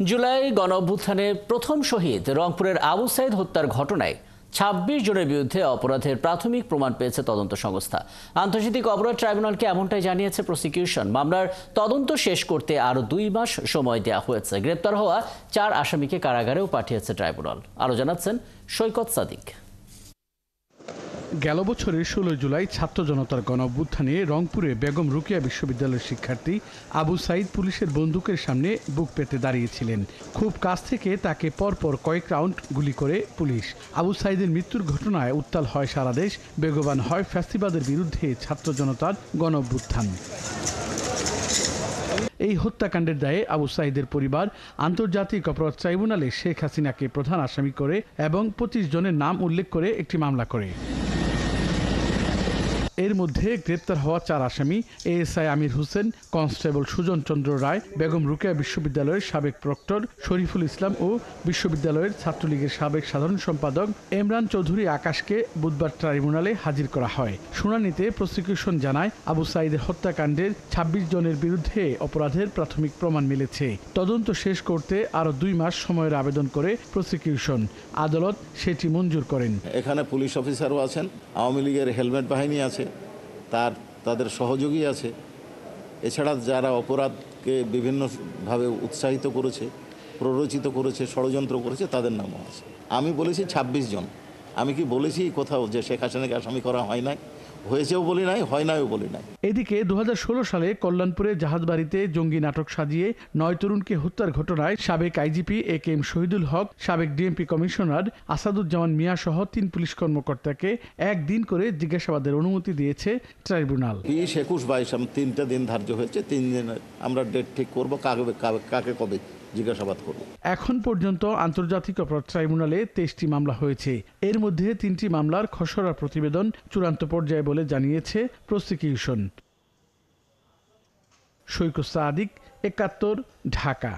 জুলাই গণঅভ্যুত্থানের প্রথম শহীদ রংপুরের আবু সাইদ হত্যার ঘটনায় ২৬ জনের বিরুদ্ধে অপরাধের প্রাথমিক প্রমাণ পেয়েছে তদন্ত সংস্থা। আন্তর্জাতিক অপরাধ ট্রাইব্যুনালকে এমনটাই জানিয়েছে প্রসিকিউশন। মামলার তদন্ত শেষ করতে আরও ২ মাস সময় দেওয়া হয়েছে। গ্রেপ্তার হওয়া ৪ আসামিকে কারাগারেও পাঠিয়েছে ট্রাইব্যুনাল। আরও জানাচ্ছেন সৈকত সাদিক। গেল বছরের ১৬ জুলাই ছাত্র জনতার গণঅভ্যুত্থানে রংপুরে বেগম রোকেয়া বিশ্ববিদ্যালয়ের শিক্ষার্থী আবু সাইদ পুলিশের বন্দুকের সামনে বুক পেতে দাঁড়িয়েছিলেন। খুব কাছ থেকে তাকে পরপর কয়েক রাউন্ড গুলি করে পুলিশ। আবু সাইদের মৃত্যুর ঘটনায় উত্তাল হয় সারা দেশ, বেগবান হয় ফ্যাসিবাদের বিরুদ্ধে ছাত্র জনতার গণঅভ্যুত্থান। এই হত্যাকাণ্ডের দায়ে আবু সাইদের পরিবার আন্তর্জাতিক অপরাধ ট্রাইব্যুনালে শেখ হাসিনাকে প্রধান আসামি করে এবং ২৫ জনের নাম উল্লেখ করে একটি মামলা করে। এর মধ্যে গ্রেপ্তার হওয়া ৪ আসামি এএসআই আমির হোসেন, কনস্টেবল সুজন চন্দ্র রায়, বেগম রোকেয়া বিশ্ববিদ্যালয়ের সাবেক প্রক্টর শরীফুল ইসলাম ও বিশ্ববিদ্যালয়ের ছাত্রলীগের সাবেক সাধারণ সম্পাদক এমরান চৌধুরী আকাশকে বুধবার ট্রাইব্যুনালে হাজির করা হয়। শুনানিতে প্রসিকিউশন জানায়, আবু সাইদের হত্যাকাণ্ডের ২৬ জনের বিরুদ্ধে অপরাধের প্রাথমিক প্রমাণ মিলেছে। তদন্ত শেষ করতে আরও ২ মাস সময়ের আবেদন করে প্রসিকিউশন। আদালত সেটি মঞ্জুর করেন। এখানে পুলিশ অফিসারও আছেন, আওয়ামী লীগের হেলমেট বাহিনী আছে, তাদের সহযোগী আছে। এছাড়া যারা অপরাধকে বিভিন্নভাবে উৎসাহিত করেছে, প্ররোচিত করেছে, ষড়যন্ত্র করেছে, তাদের নামও আছে। আমি বলেছি ২৬ জন। আমি কি বলেছি কোথাও যে শেখ হাসিনাকে আসামি করা হয় নাই? হয়েছেও বলি নাই, হয় নাইও বলি নাই। এদিকে ২০১৬ সালে কল্যাণপুরে জাহাজবাড়িতে জঙ্গি নাটক সাজিয়ে ৯ তরুণকে হত্যার ঘটনায় সাবেক আইজিপি একেএম শহীদুল হক, সাবেক ডিএমপি কমিশনার আসাদুজ্জামান মিয়া সহ ৩ পুলিশ কর্মকর্তাকে একদিন করে জিজ্ঞাসাবাদের অনুমতি দিয়েছে ট্রাইব্যুনাল। ২০, ২১, ২২ 3টা দিন ধার্য হয়েছে। ৩ দিন আমরা ডেট ঠিক করব কাকে কবে জিজ্ঞাসাবাদ করব। এখন পর্যন্ত আন্তর্জাতিক অপরাধ ট্রাইব্যুনালে ২৩টি মামলা হয়েছে। এর মধ্যে ৩টি মামলার খসড়া প্রতিবেদন চূড়ান্ত পর্যায়ে বলে জানিয়েছে প্রসিকিউশন। সৈকত সাদিক, ৭১, ঢাকা।